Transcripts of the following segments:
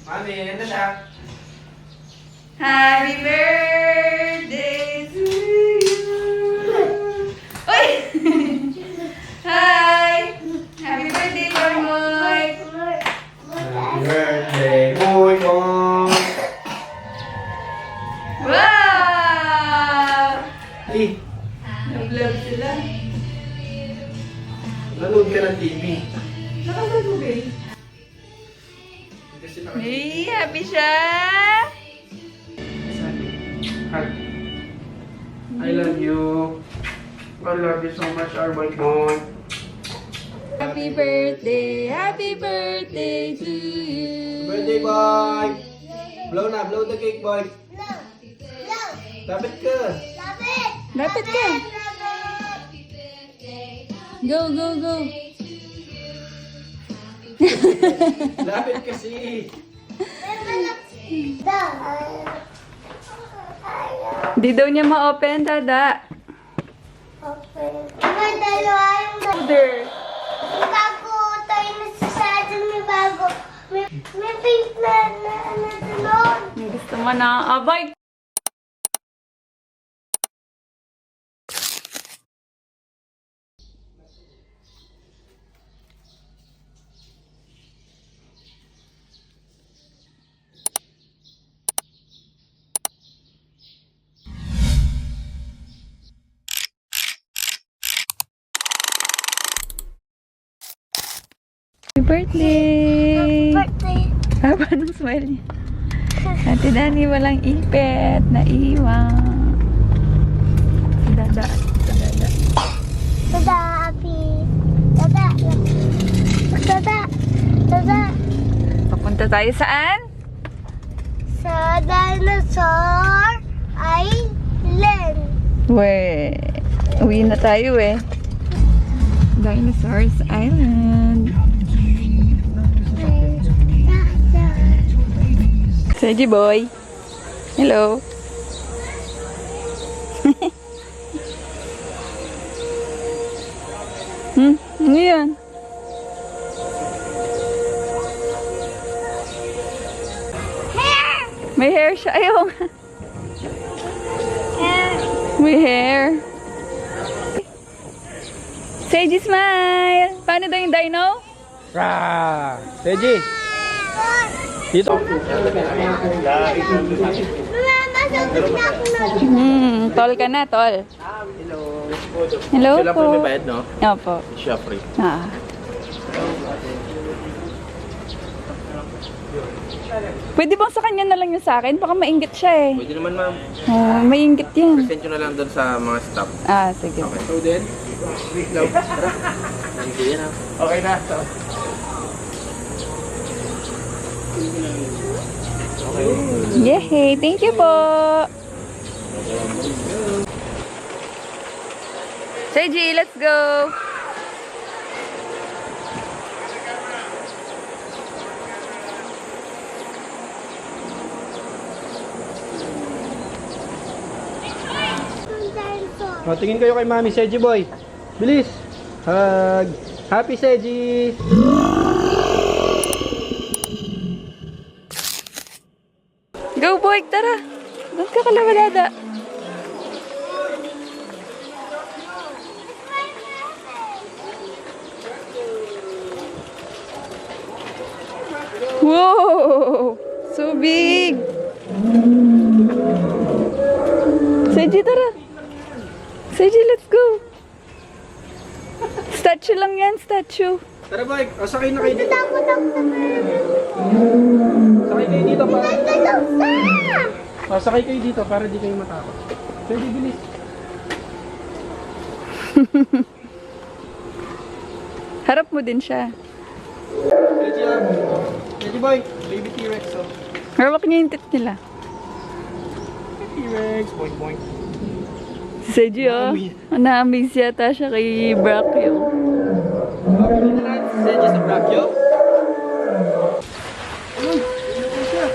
Mami, ano siya? Happy birthday to you! Uy! Hi! Happy birthday, Bormoy! Happy birthday, Moy Moy! Wow! Eh, Nag-vlog sila. nanood ka ng TV. Nakasal mo ba eh? Kasi Hey, happy siya! Hug. I love you. I love you so much, our Moy Moy. Happy birthday to you! Birthday boy! Blow na, blow the cake boy. Dapat ka. Lapit ka! Go, go, go! Dapat kasi. Di daw niya ma-open, Dada. Order. Bago tayo nasasado, may bago. May pink na tulog. Gusto mo na, abay! Happy birthday! Birthday. Haba ng smile niya. Ate Dani, walang ipet. Naiwan. Dada. Dada. Tada, Api. Tada. Tada. Tada. Papunta tayo saan? Sa Dinosaur Island. We. Uwi na tayo eh. Dinosaurs Island. Seji boy. Hello. Ano yan? May hair siya. Ayaw nga. May hair. Seji smile. Paano daw yung dino? Rah! Seji! Dito. Mama, sagot na ako na. Tol ka na, tol. Hello Sila po. po may bayad, no? Opo. Siya free. Ah. Pwede bang sa kanya na lang yung sa akin? Baka mainggit siya eh. Pwede naman, ma'am. Oh, mainggit yan. Present nyo na lang doon sa mga staff. Ah, sige. Okay. So then, wait lang. Tara. Hindi yan, okay na. So. Yay! Thank you po! Seji, let's go! O, tingin kayo kay Mami Seji boy. Bilis. Hug. Happy Seji. Go boy, tara! Doon ka kalabalada. Wow! So big! Seji, tara! Seji, let's go! Statue lang yan, statue. Tara boy, o, sakay na kayo dito. Takot ako na Sakay kayo dito para... meron. O, sakay kayo dito para di kayo matakot. Seji, bilis. Harap mo din siya. Seji, Seji boy, baby T-Rex. Oh. Hawak niya yung tit nila. T-Rex, boing boing. Si Seji, oh. Na-amaze yata siya kay Brachio. Okay na natin si Seji sa Brachio. Ayun, ayun siya.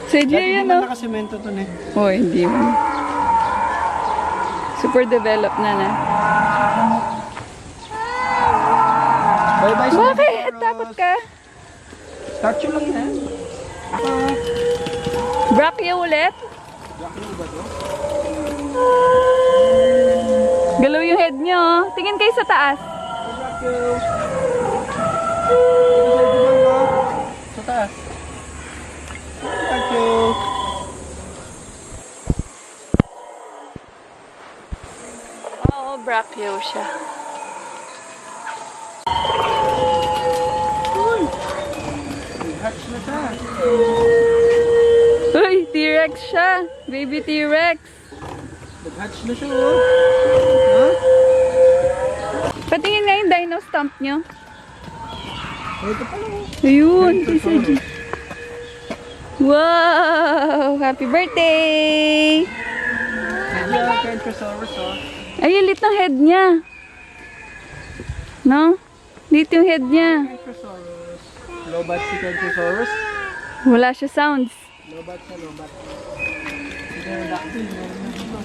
Seji, Dati yan naman oh. nakasemento to na. Oh, hindi mo. Super developed na. Bye-bye sa Bakit? Takot ka? Statue lang yan. Brachio ulit? Galaw yung head nyo. Tingin kayo sa taas. Sa taas. Statue. Oo, brachio siya. Hatch na siya. Uy, T-Rex siya. Baby T-Rex. Nag-hatch na siya, oh. Ha? Patingin nga yung dino stump nyo. Ito pala, oh. Ayun, si Seji. Wow! Happy birthday! Medyo Kentrosaurus, oh. Ay, lit ng head niya. No? Dito yung head niya. Kentrosaurus. Lobat si Kentrosaurus. Wala siya sounds. Lobat siya, lobat. Si Pterodactyl, meron na siya.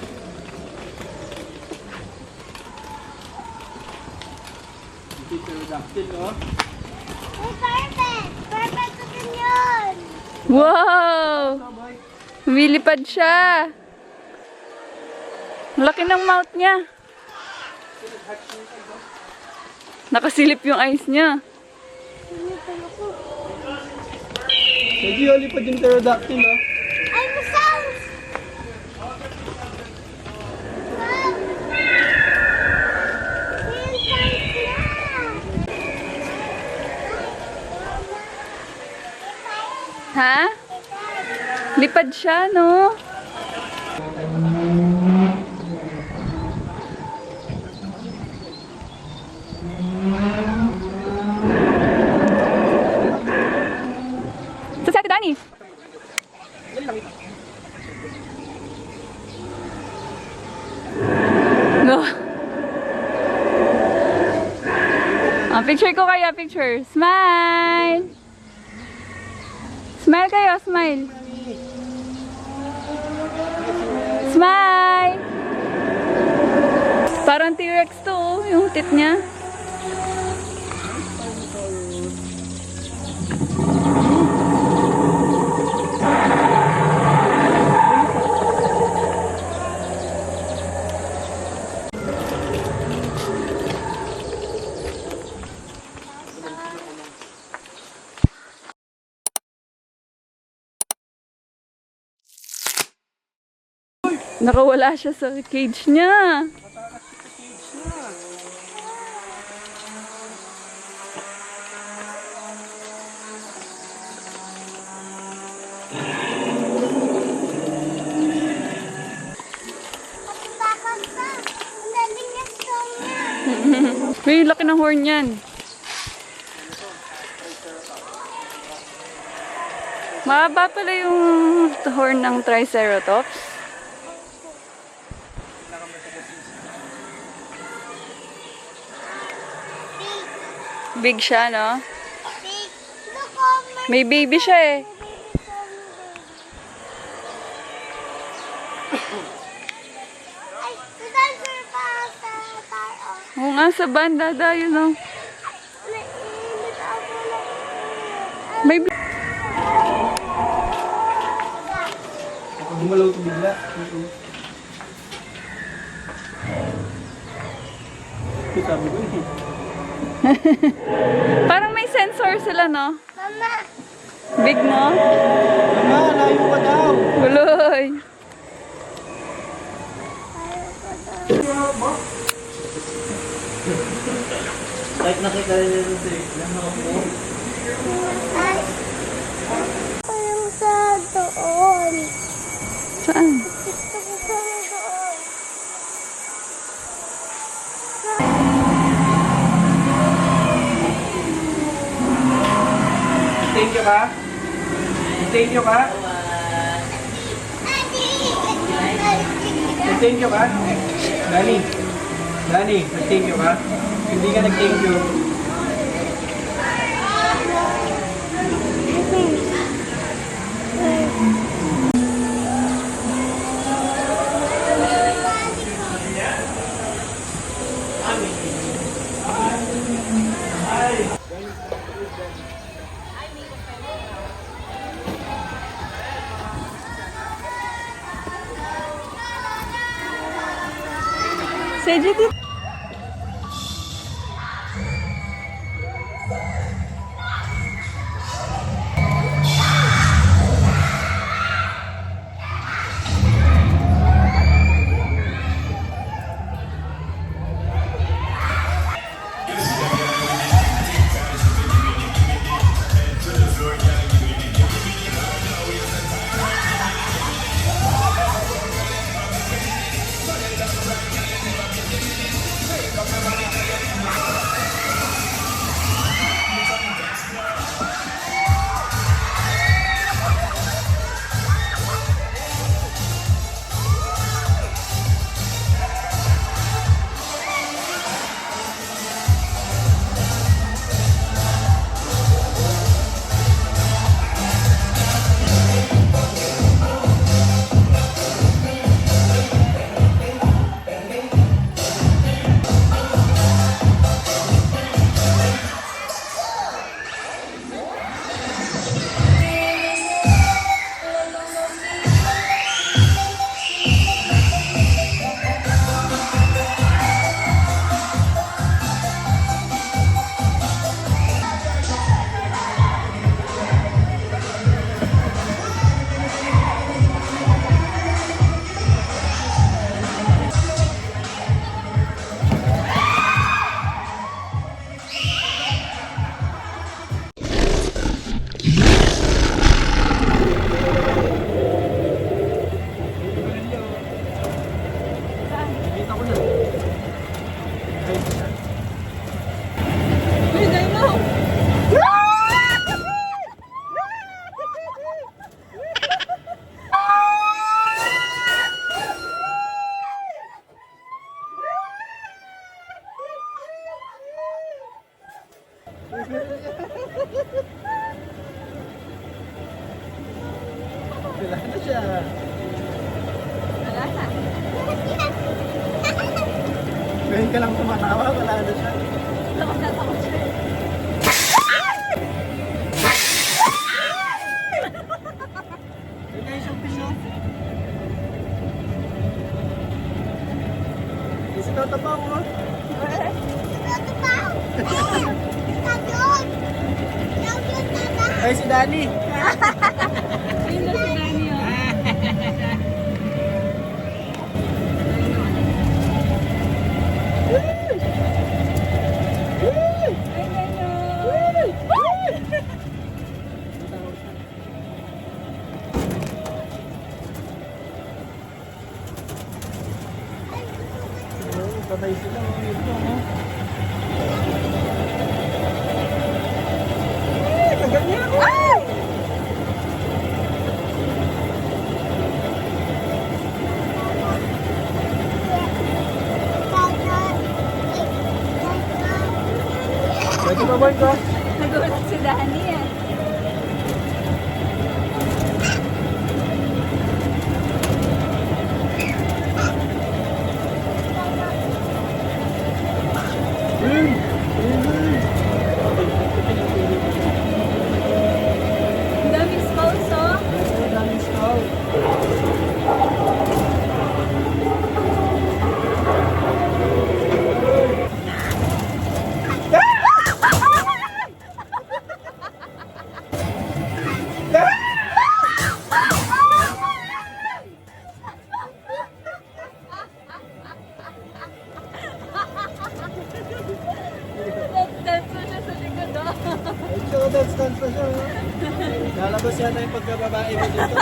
Si Pterodactyl, oh. Ay, perfect! Perfect ko din yun! Wow! Bye. Lumilipad siya. Laki ng mouth niya. Nakasilip yung eyes niya. Seji, oli pa din Pterodactyl, oh. Ay, may sounds! Wow! May sounds na! Ha? Lipad siya, no? Sa si Ate Dani. No. Picture ko kaya, picture. Smile! Smile kayo, smile. Smile! Parang T-Rex to, oh, yung tit niya. Nakawala siya sa cage niya. Bakit pa? Ang daling niya song niya. May laki ng horn yan. Mahaba pala yung horn ng Triceratops. Big siya, no? Big. Look, oh, May baby siya eh. ay, sasal pa sa tao. Oo nga, sa banda dayo, no? Naiinit ako lang. May Kapag gumalaw ito bigla. Ito sabi ko, eh. parang may sensor sila, no? Mama, Big, no? Mama, layo ka daw. Guloy. Kahit nakita rin nito sa lamang mo. ay. Yung sa doon. Saan? Gusto ko sa doon. Thank you ka? Thank you ka? Thank you ka? Dani? Dani, thank you ka? Hindi ka nag-thank you. Seji dito. Wala na siya. Wala na. Ngayon ka lang tumatawa, wala na siya. Takot na takot siya. Yun na yung piso. Isa daw tapaw mo. Ay, si Dani. Ayun na si Dani, oh. Patay sila. Ito, oh. Kagat niya ako. Pwede ba ba ito? Nagulat si Dani, eh. Ang daming skulls, oh. Daming skull. Dance mo siya sa likod, oh. Ay, tsaka dance pa siya. Oh. Lalabas yata yung pagkababae mo dito.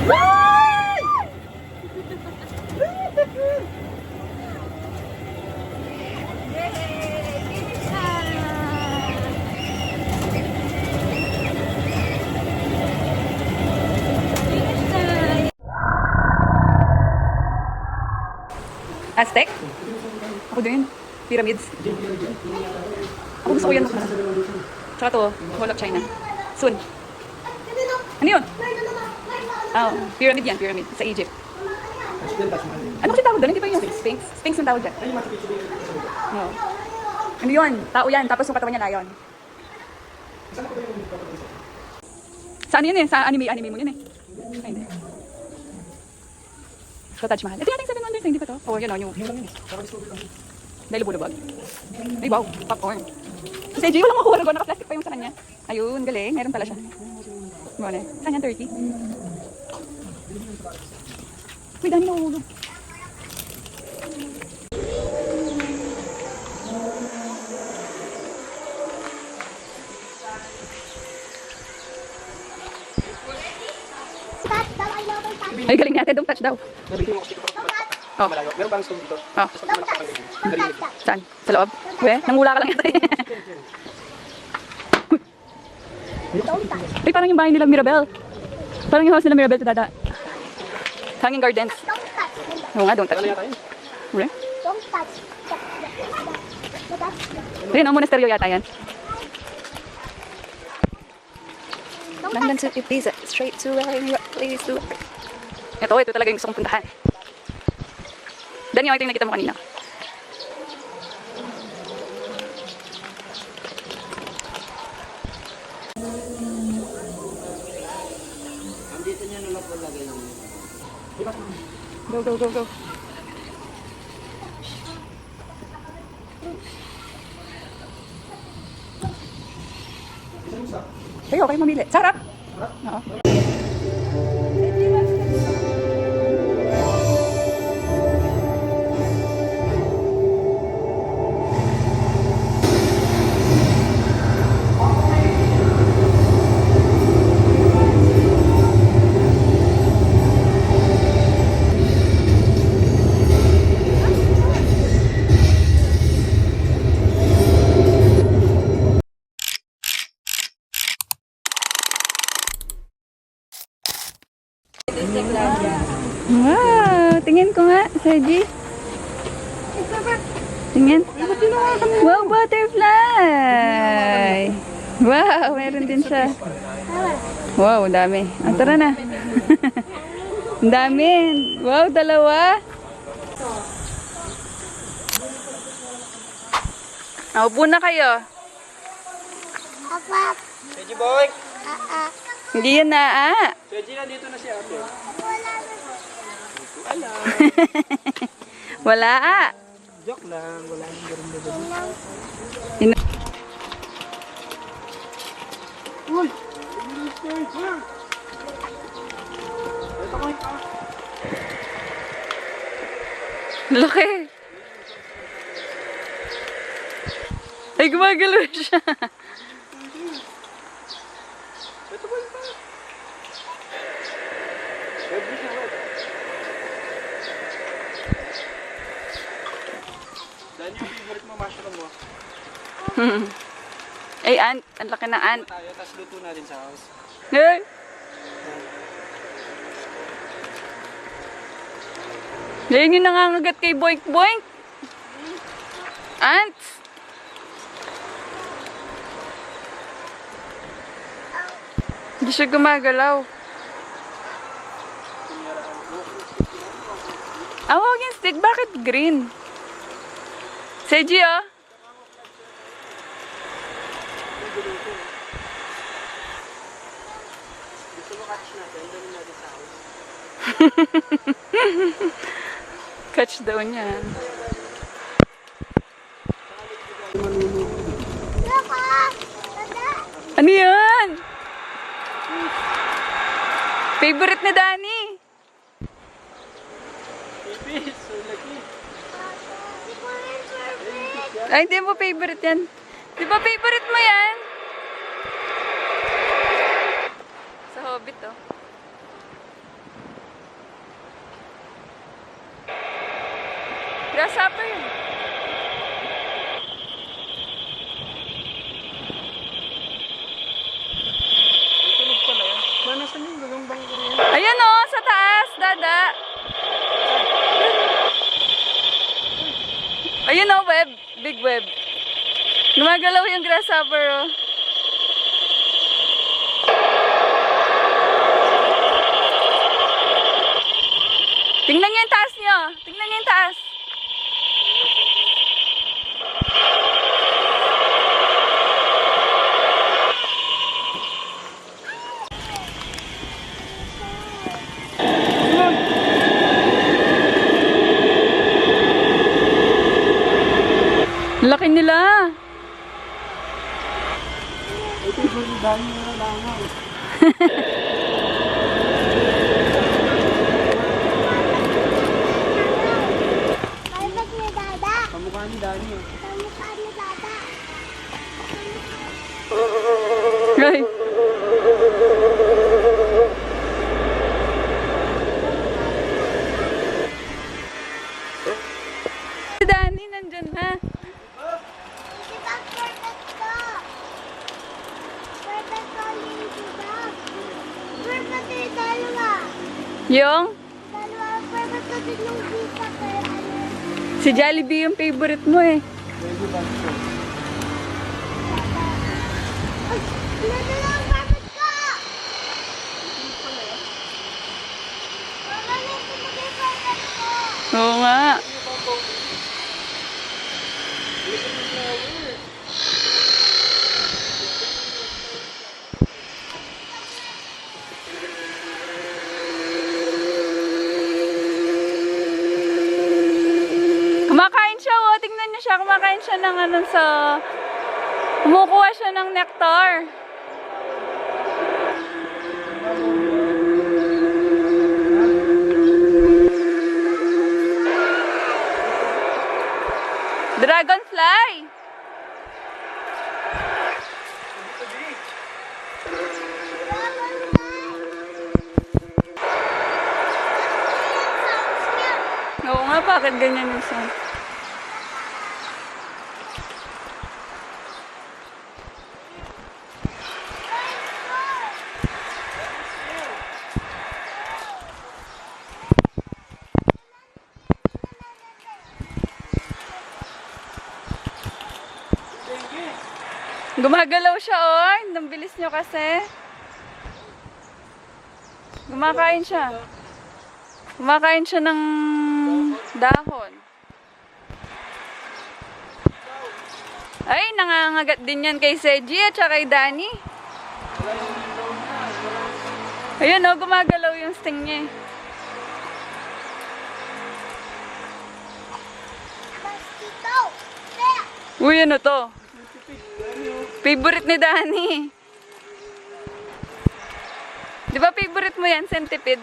Yay! Finish na! Finish na! Aztec? Ako din. Pyramids. Ako gusto ko yan. Tsaka to, Wall of China. Soon. Ano yun? Oh, pyramid yan, pyramid. Sa Egypt. Ano kasi tawag doon? Hindi ba yung Sphinx? Sphinx ang tawag dyan. No. Ano yun? Tao yan. Tapos yung katawan niya lion. Sa ano yun eh? Sa anime mo yun eh. Ay, hindi. Sa Taj Mahal. Ito yata yung 7 Wonders, hindi ba to? Oh, yun o, yung... Dahil bulabag. Ay, wow, popcorn. Si Seji, walang makuha na naka-plastic pa yung sa kanya. Ayun, galing. Meron pala siya. Gone. Saan yan, 30? Uy, dami nahuhulog. Touch daw, I love it, touch. Ay, galing natin. Don't touch daw. Oh. Meron bang stone dito? Oh. Don't touch. Don't touch that. Saan? Sa loob? Uwe, nangula ka lang yata. Don't touch. Uy, parang yung bahay nila Mirabel. Parang yung house nila Mirabel to dada. Hanging Gardens. Don't touch. Oo nga, don't touch. Ano yata yun? Uwe? Don't touch. Ayun, monasteryo yata yan. Don't London touch. City Pizza. Straight to where you please look. Ito talaga yung gusto kong puntahan. Dan yung ito yung nakita mo kanina. Andito niya na lang po lagay ng... Go, go, go, go. Ay, okay, mamili. Sarap! Oo. Wow! Tingin ko nga, Sergi. Tingin. Wow, butterfly! Wow, meron din siya. Wow, ang dami. Ah, tara na. Ang dami. Wow, dalawa. Upo na kayo. Papa. Seji boy! Hindi yan na, ah. Seji, nandito na si ate. Wala, ah. Joke lang, wala nang ganun na ganun. Uy! Laki. Ay, gumagalaw siya. Ito ba ito? Every siya wet. Dan yung favorite mo, mushroom mo. Ay, ant. Ang laki ng ant. Tayo, tapos luto natin sa house. Ay. Yan yung nangangagat kay Boink Boink. Ants. Hindi siya gumagalaw. Ah, walking stick. Bakit green? Seji, oh. Gusto mo catch natin, doon natin sa house. Catch daw niyan. Look, Dada. Ano yan? Favorite ni Danny. Baby, so lucky. Ay, hindi mo favorite yan. Di ba favorite mo yan? Sa Hobbit, oh. Grasshopper yun. Tunog pala yan. Manasan yung gagambang ko rin. Ayan, oh, sa taas, Dada. Ayun, oh, web. Big web. Gumagalaw yung grasshopper, oh. Tingnan niyo yung taas niyo. Tingnan niyo yung taas. laki nila. Ito yung dami na langaw. Barbag ni Dada. Kamukha ni Dani. Kamukha ni Dada. Ay. Si Danny nandyan na. Di ba perfect to? Perfect to yung diba? Perfect yung dalawa. Yung Dalawa, perfect to din yung dito. Pero ano? si Jollibee yung favorite mo eh. Pwede ba ito? Ay, ano na ang perfect ko? Mama, nito maging perfect ko. Oo nga. Kumakain siya, oh. Tingnan niyo siya. Kumakain siya ng ano sa... Kumukuha siya ng nectar. Dragonfly! Oo nga, bakit ganyan yung sound? Gumagalaw siya, oh. Ang bilis nyo kasi. Kumakain siya. Kumakain siya ng dahon. Ay, nangangagat din yan kay Seji at saka kay Danny. Ayun, oh, gumagalaw yung sting niya. Mosquito. Kaya, Uy, ano to? Favorite ni Danny. Di ba favorite mo yan, centipede?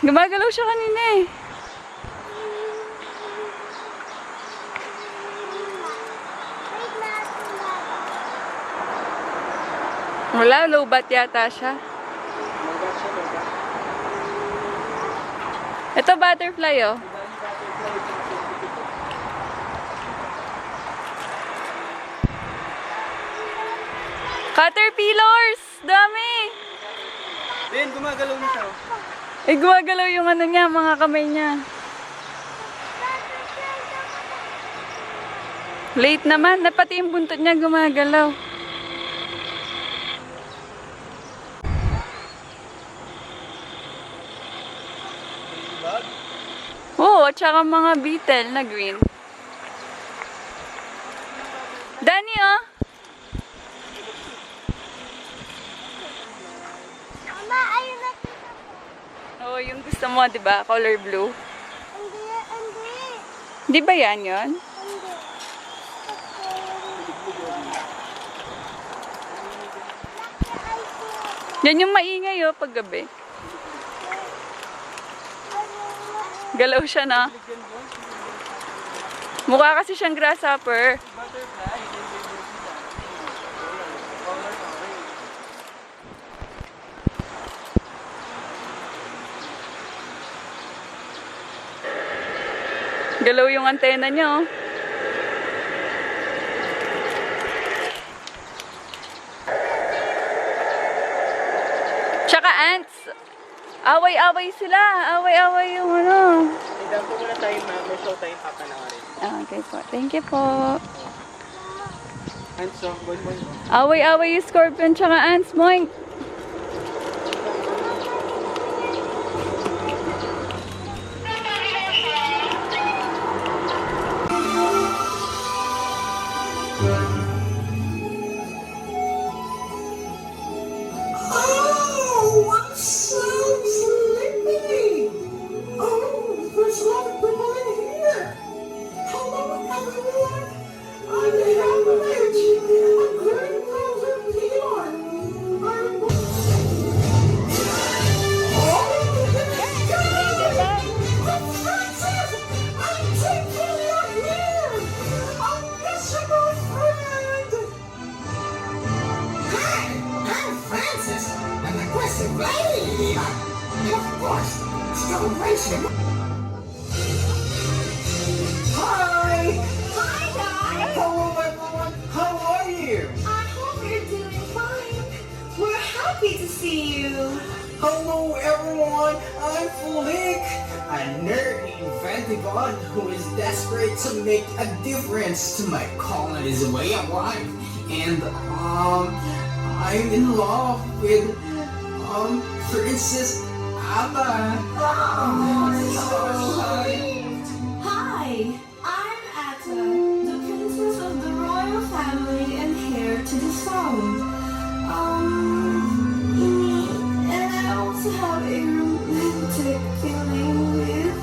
Gumagalaw siya kanina eh. wait na sila. Wala, low bat yata siya. Ito butterfly oh. Caterpillars! Dami! Din, gumagalaw na siya. Eh, gumagalaw yung ano niya, mga kamay niya. Late naman, na pati yung buntot niya gumagalaw. Oo, at saka mga beetle na green. Danny, oh! Mama, ayun na kita po. Oo, yung gusto mo, di ba? Color blue. Hindi, hindi. Di ba yan yon? Hindi. Yan yung maingay, oh, paggabi. Galaw siya na. Mukha kasi siyang grasshopper. Galaw yung antena niya, oh. Tsaka ants. Away-away sila. Away-away yung ano. Idam po muna tayo na may show tayong papanoorin. Okay po. Thank you po. Hands off, boy. Away-away yung scorpion tsaka ants, moink. Oh, I'm so sleepy. Oh, there's a lot of people in Hi! Hi guys! Hello everyone! How are you? I hope you're doing fine. We're happy to see you. Hello everyone! I'm Fulik, a nerdy, inventive one who is desperate to make a difference to my colony's way of life. And I'm in love with Princess Abba. Hi, I'm Atta, the princess of the royal family and heir to the throne. And I also have a romantic feeling with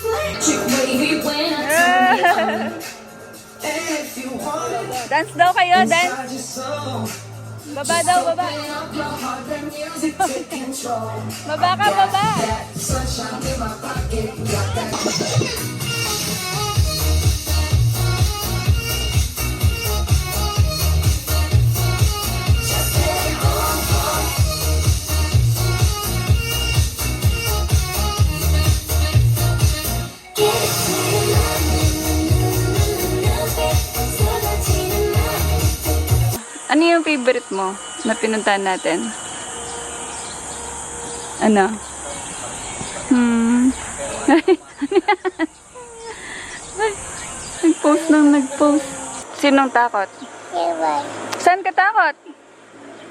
Fletch. Baby, when I tell you, And if you want to Dance daw kayo, dance. inside your soul, Baba daw, baba. open up your heart, let music take control. Baba ka, baba. That sunshine in my pocket, got that. Ano yung favorite mo na pinuntahan natin? Ano? Ay, nag-post nang nag-post. Sinong takot? Iwan. Saan ka takot?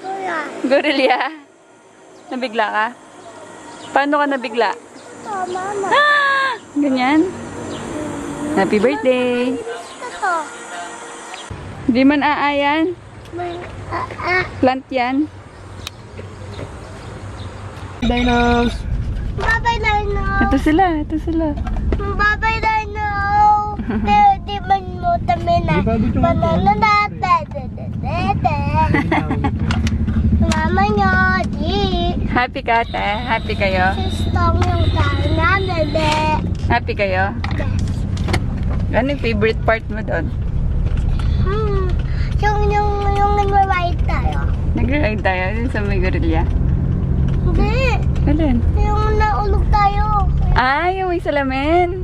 Wala. Gorilla? Nabigla ka? Paano ka nabigla? Oh, mama. Ah! Ganyan? Happy birthday! Gusto ko. Hindi man aayan. Plant yan. Dinos! Bye-bye, Dino. Ito sila, ito sila. Bye-bye, Dino. Di man mo kami na. Di ba, dito nga Banana na. Mama nyo, di. Happy ka, te? Happy kayo? Sistong yung tayo na, bebe. Happy kayo? Ano yung favorite part mo doon? Yung nag-ride tayo. Nag-ride tayo dun sa may gorilla. Hindi. Alin? Yung naulog tayo. Ah, yung may salamin.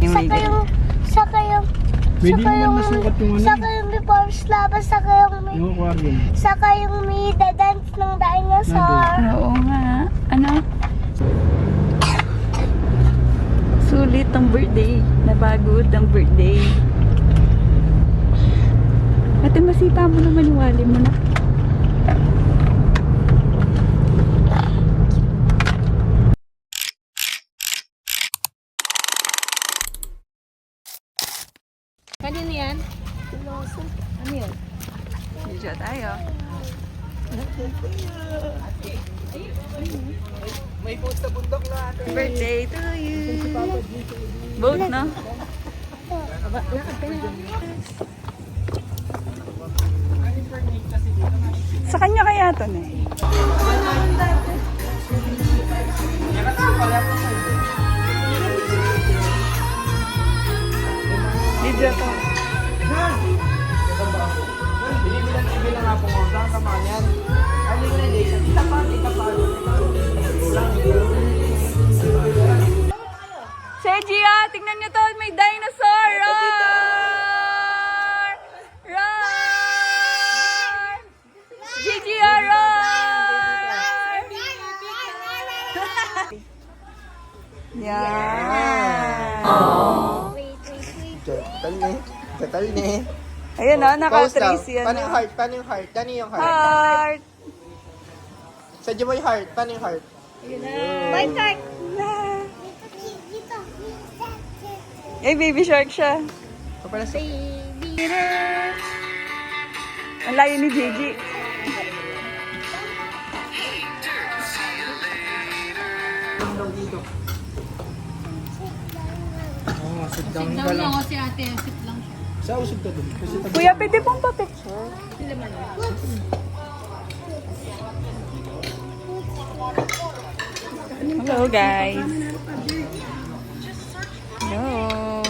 Yung may Saka yung, saka yung, Pwede saka naman yung, masukat yung ano. saka yung before slaba, Yung aquarium. saka yung may dance ng dinosaur. Oo nga. Ano? Sulit ang birthday. Napagod ang birthday. Ate, masipa mo naman yung wali mo na. Kanino yan? Ano yun? Video tayo. May post sa bundok na ate. Birthday to you. Boat, no? Sa kanya kaya to na eh. Video to. Bilang nga po mo. Saan ka man yan? Ano yung relation? Isa pa. Seji, tingnan nyo to. May dinosaur. Roar! Roar! Gigi, roar! Yan. Gatal ni. Ayun o, naka-trace yan. Paano yung heart? Paano yung heart? Paano yung heart? Heart. Sadya mo yung heart. Paano yung heart? My card. Ay, baby shark siya. O pala sa... Ang layo ni Gigi. dito. Oh, sit down ka lang. Si ate, sit lang siya. Sa usog ka dun. Kasi pag... Kuya, pwede pong pa-picture. Hello, guys. Hello.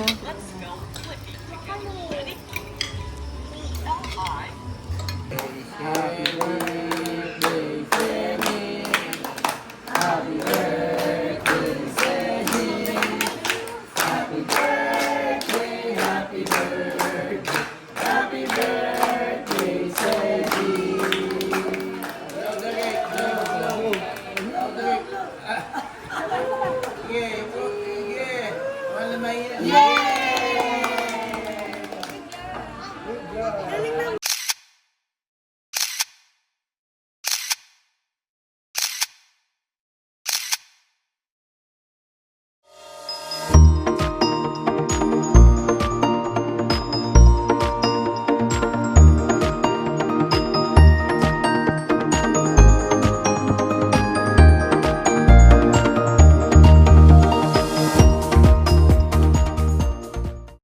Happy birthday Galing naman.